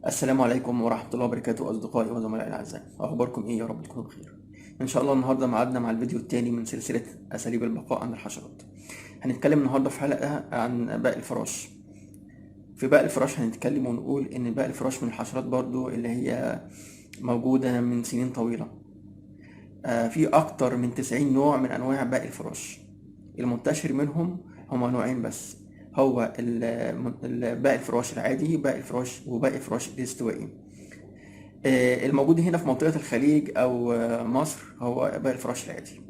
السلام عليكم ورحمة الله وبركاته أصدقائي وزملائي الأعزاء، أخباركم إيه؟ يا رب تكونوا بخير. إن شاء الله النهاردة ميعادنا مع الفيديو التاني من سلسلة أساليب البقاء عند الحشرات. هنتكلم النهاردة في حلقة عن باقي الفراش. في باقي الفراش هنتكلم ونقول إن باقي الفراش من الحشرات برضو اللي هي موجودة من سنين طويلة. في أكتر من 90 نوع من أنواع باقي الفراش. المنتشر منهم هما نوعين بس، هو باقي الفراش العادي، باقي الفراش وباقي الفراش الاستوائي. الموجود هنا في منطقة الخليج أو مصر هو باقي الفراش العادي،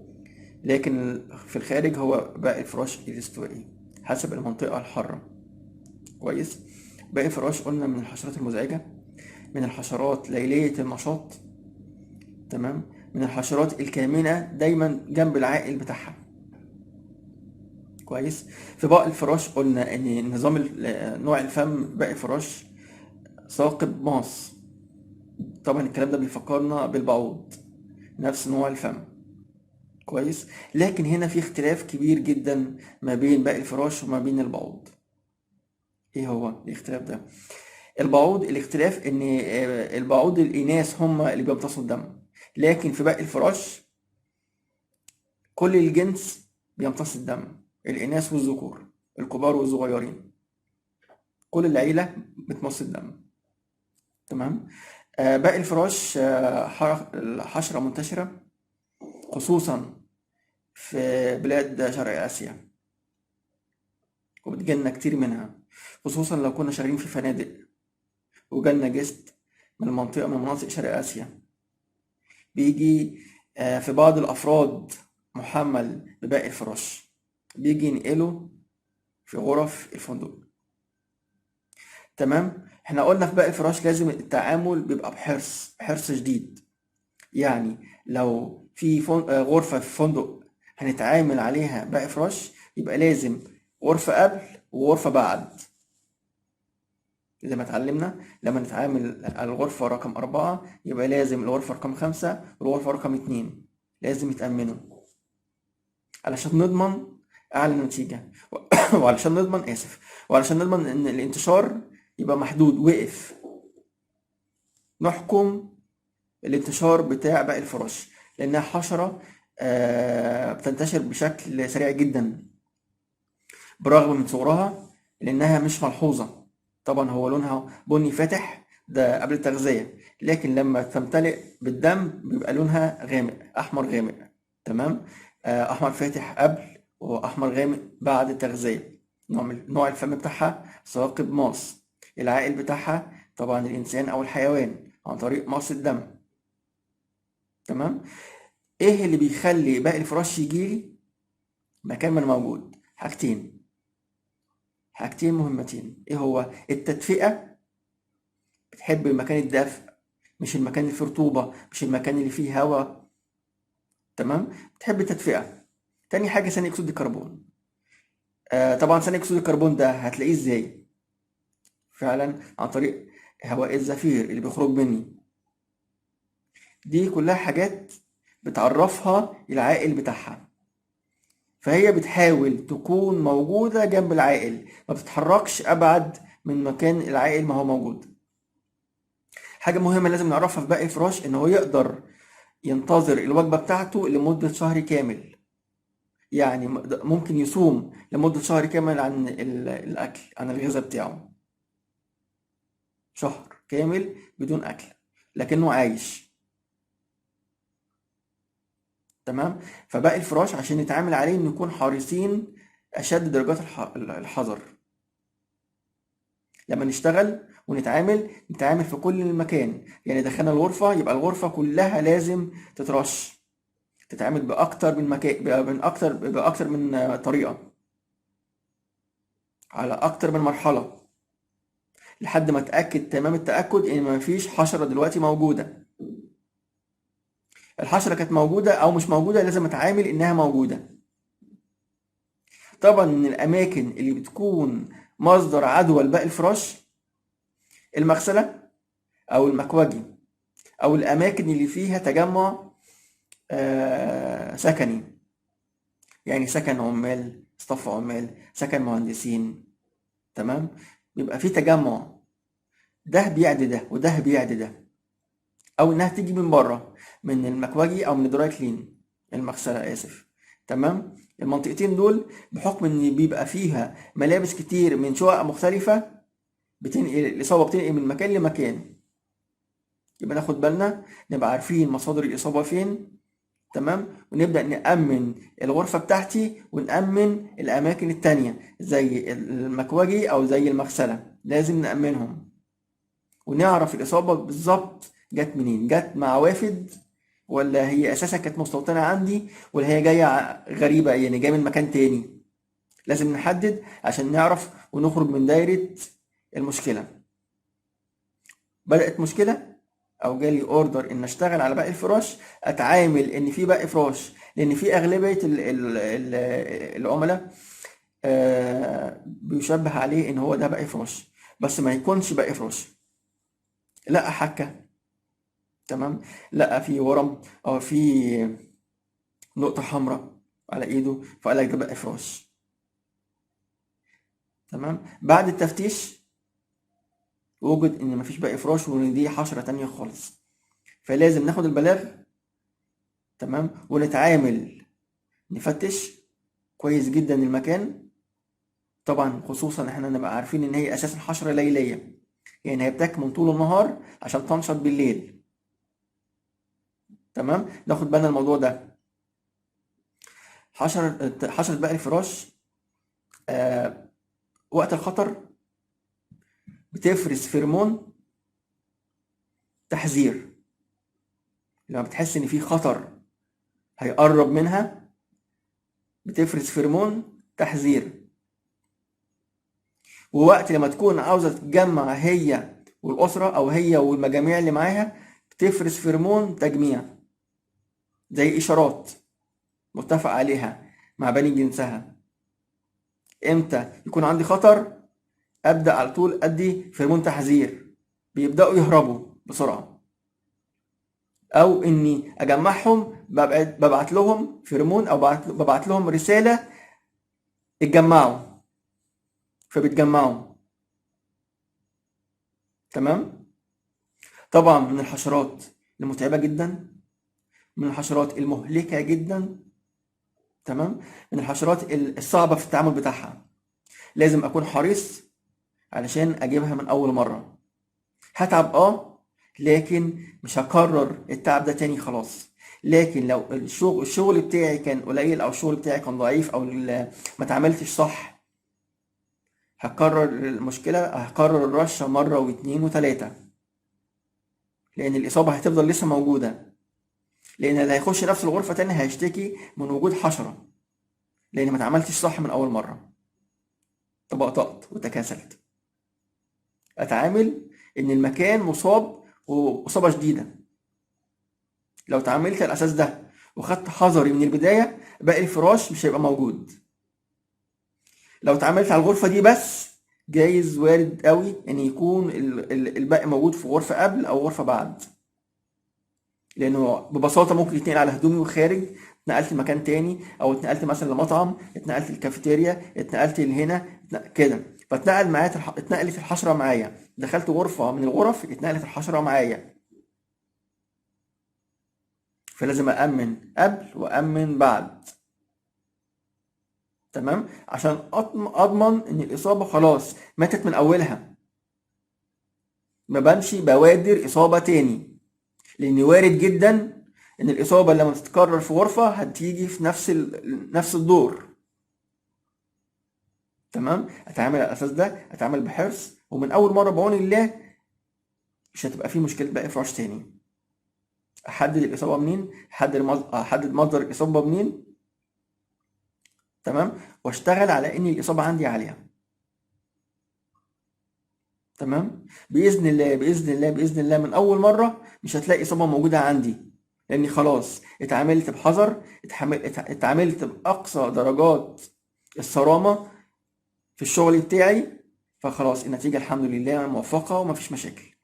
لكن في الخارج هو باقي الفراش الاستوائي حسب المنطقة الحارة. كويس. باقي الفراش قلنا من الحشرات المزعجة، من الحشرات ليلية النشاط، تمام، من الحشرات الكامنة دايما جنب العائل بتاعها. كويس. في باقي الفراش قلنا ان نظام نوع الفم باقي الفراش ثاقب ماس. طبعا الكلام ده بيفكرنا بالبعوض، نفس نوع الفم. كويس. لكن هنا في اختلاف كبير جدا ما بين باقي الفراش وما بين البعوض. ايه هو الاختلاف ده؟ البعوض الاختلاف ان البعوض الاناث هم اللي بيمتصوا الدم، لكن في باقي الفراش كل الجنس بيمتص الدم، الاناث والذكور، الكبار والصغيرين، كل العيلة بتمص الدم. تمام. باقي الفراش حشرة منتشرة خصوصا في بلاد شرق آسيا، وبتجيلنا كتير منها، خصوصا لو كنا شغالين في فنادق وجالنا جست من مناطق شرق آسيا. بيجي في بعض الأفراد محمل بباقي الفراش، بيجي ينقله في غرف الفندق. تمام. احنا قلنا في باقي الفراش لازم التعامل بيبقى بحرص شديد. يعني لو في غرفة في فندق هنتعامل عليها باقي فراش، يبقى لازم غرفة قبل وغرفة بعد. زي ما اتعلمنا لما نتعامل على الغرفة رقم 4 يبقى لازم الغرفة رقم 5 والغرفة رقم 2 لازم يتأمنوا علشان نضمن أعلى نتيجة وعلشان نضمن وعلشان نضمن إن الانتشار يبقى محدود وقف، نحكم الانتشار بتاع باقي الفراش، لأنها حشرة بتنتشر بشكل سريع جدا برغم من صغرها، لأنها مش ملحوظة. طبعا هو لونها بني فاتح ده قبل التغذية، لكن لما تمتلئ بالدم بيبقى لونها غامق، أحمر غامق. تمام. أحمر فاتح قبل وأحمر غامق بعد التغذية. نوع الفم بتاعها ثاقب ماس. العائل بتاعها طبعا الإنسان أو الحيوان عن طريق ماس الدم. تمام. ايه اللي بيخلي باقي الفراش يجيلي مكان ما انا موجود؟ حاجتين مهمتين. ايه هو؟ التدفئة، بتحب المكان الدافئ، مش المكان اللي فيه رطوبة، مش المكان اللي فيه هواء. تمام. بتحب التدفئة. تاني حاجة ثاني اكسيد الكربون. طبعا ثاني اكسيد الكربون ده هتلاقيه ازاي؟ فعلا عن طريق هواء الزفير اللي بيخرج مني. دي كلها حاجات بتعرفها العائل بتاعها، فهي بتحاول تكون موجودة جنب العائل، ما بتتحركش أبعد من مكان العائل ما هو موجود. حاجة مهمة لازم نعرفها في باقي الفراش إن هو يقدر ينتظر الوجبة بتاعته لمدة شهر كامل. يعني ممكن يصوم لمدة شهر كامل عن الأكل، عن الغذاء بتاعه، شهر كامل بدون أكل لكنه عايش. تمام. فباقي الفراش عشان نتعامل عليه نكون حريصين أشد درجات الحذر. لما نشتغل ونتعامل نتعامل في كل المكان، يعني دخلنا الغرفة يبقى الغرفة كلها لازم تترش، تتعامل بأكتر من مكان، بأكتر من طريقة، على أكتر من مرحلة، لحد ما أتأكد تمام التأكد إن مفيش حشرة دلوقتي موجودة. الحشرة كانت موجودة أو مش موجودة لازم أتعامل إنها موجودة. طبعا من الأماكن اللي بتكون مصدر عدوى لباقي الفراش المغسلة أو المكواجي، أو الأماكن اللي فيها تجمع سكني، يعني سكن عمال، سكن مهندسين. تمام. بيبقى في تجمع ده بيعدي ده وده بيعدي ده، او انها تيجي من بره من المكواجي او من الدراي كلين، المغسله اسف. تمام. المنطقتين دول بحكم ان بيبقى فيها ملابس كتير من شقق مختلفه، بتنقل الاصابه، بتنقل من مكان لمكان. يبقى ناخد بالنا، نبقى عارفين مصادر الاصابه فين. تمام. ونبدا نامن الغرفه بتاعتي ونامن الاماكن التانية زي المكواجي او زي المغسله، لازم نامنهم ونعرف الإصابة بالظبط جت منين. جت مع وافد، ولا هي أساسا كانت مستوطنة عندي، ولا هي جاية غريبة يعني جاية من مكان تاني. لازم نحدد عشان نعرف ونخرج من دايرة المشكلة. بدأت مشكلة أو جالي أوردر إن أشتغل على باقي الفراش، أتعامل إن في باقي فراش، لأن في أغلبية العملاء بيشبه عليه إن هو ده باقي فراش، بس ما يكونش باقي فراش. لا حكة، تمام، لقى في ورم او في نقطة حمراء على ايده، فقال لك ده بقى افراش. تمام. بعد التفتيش وجد ان مفيش بقى افراش وان دي حشرة تانية خالص. فلازم ناخد البلاغ، تمام، ونتعامل، نفتش كويس جدا المكان. طبعا خصوصا احنا نبقى عارفين ان هي اساسا حشرة ليلية، يعني هي بتاكل من طول النهار عشان تنشط بالليل. تمام. ناخد بالنا الموضوع ده. حشرة بقى الفراش وقت الخطر بتفرز فيرمون تحذير. لما بتحس ان في خطر هيقرب منها بتفرز فيرمون تحذير. ووقت لما تكون عاوزة تتجمع هي والأسرة أو هي والمجاميع اللي معاها بتفرز فيرمون تجميع، زي إشارات متفق عليها مع بني جنسها. إمتى يكون عندي خطر أبدأ على طول أدي فيرمون تحذير، بيبدأوا يهربوا بسرعة. او اني اجمعهم، ببعت لهم فيرمون او ببعت لهم رسالة اتجمعوا، فبيتجمعوا. تمام. طبعا من الحشرات المتعبة جدا، من الحشرات المهلكة جدا. تمام. من الحشرات الصعبة في التعامل بتاعها، لازم اكون حريص علشان اجيبها من اول مرة. هتعب لكن مش هكرر التعب ده تاني خلاص. لكن لو الشغل بتاعي كان قليل او الشغل بتاعي كان ضعيف او ما اتعاملتش صح، هكرر المشكلة، هكرر الرشة مرة واتنين وتلاتة، لان الاصابة هتفضل لسه موجودة. لان اللي هيخش نفس الغرفة تاني هيشتكي من وجود حشرة، لان ما اتعاملتش صح من اول مرة، طبقت وتكاسلت. اتعامل ان المكان مصاب واصابة شديدة. لو اتعاملت على الاساس ده وخدت حذري من البداية، باقي الفراش مش هيبقى موجود. لو اتعاملت على الغرفة دي بس، جايز وارد قوي ان يكون الباقي موجود في غرفة قبل او غرفة بعد، لانه ببساطة ممكن يتنقل على هدومي وخارج، اتنقلت لمكان تاني، او اتنقلت مثلا لمطعم، اتنقلت للكافيتيريا، اتنقلت لهنا كده، فاتنقل معايا اتنقلت الحشرة معايا، دخلت غرفة من الغرف اتنقلت الحشرة معايا. فلازم أأمن قبل وأأمن بعد. تمام. عشان أضمن إن الإصابة خلاص ماتت من أولها، ما بمشي بوادر إصابة تاني، لأن وارد جدا إن الإصابة لما تتكرر في غرفة هتيجي في نفس الدور. تمام. أتعامل على الأساس ده، أتعامل بحرص، ومن أول مرة بعون الله مش هتبقى فيه مشكلة بقى إفراش تاني. أحدد الإصابة منين، أحدد مصدر الإصابة منين. تمام. واشتغل على ان الاصابه عندي عاليه. تمام. باذن الله باذن الله باذن الله من اول مره مش هتلاقي اصابه موجوده عندي، لاني خلاص اتعاملت بحذر، اتعاملت باقصى درجات الصرامه في الشغل بتاعي، فخلاص النتيجه الحمد لله موفقه ومفيش مشاكل.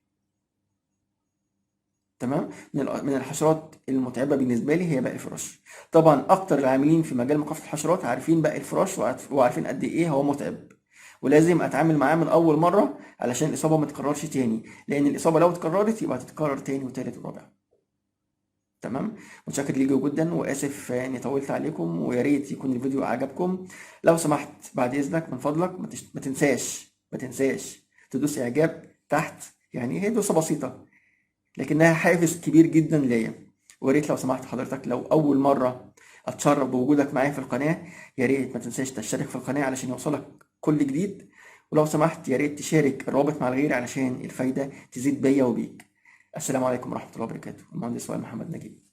تمام. من الحشرات المتعبه بالنسبه لي هي باقي الفراش. طبعا اكتر العاملين في مجال مكافحه الحشرات عارفين باقي الفراش وعارفين قد ايه هو متعب، ولازم اتعامل معاه من اول مره علشان الاصابه ما تتكررش تاني، لان الاصابه لو اتكررت يبقى هتتكرر تاني وتالت ورابع. تمام. متشكر ليكم جدا واسف اني طولت عليكم، ويا ريت يكون الفيديو عجبكم. لو سمحت بعد اذنك من فضلك ما تنساش تدوس اعجاب تحت، يعني هي دوسه بسيطه لكنها حافز كبير جدا ليا. ويا ريت لو سمحت حضرتك لو اول مره اتشرف بوجودك معايا في القناه، يا ريت ما تنساش تشترك في القناه علشان يوصلك كل جديد. ولو سمحت يا ريت تشارك الرابط مع الغير علشان الفايده تزيد بيا وبيك. السلام عليكم ورحمه الله وبركاته. المهندس وائل محمد نجيب.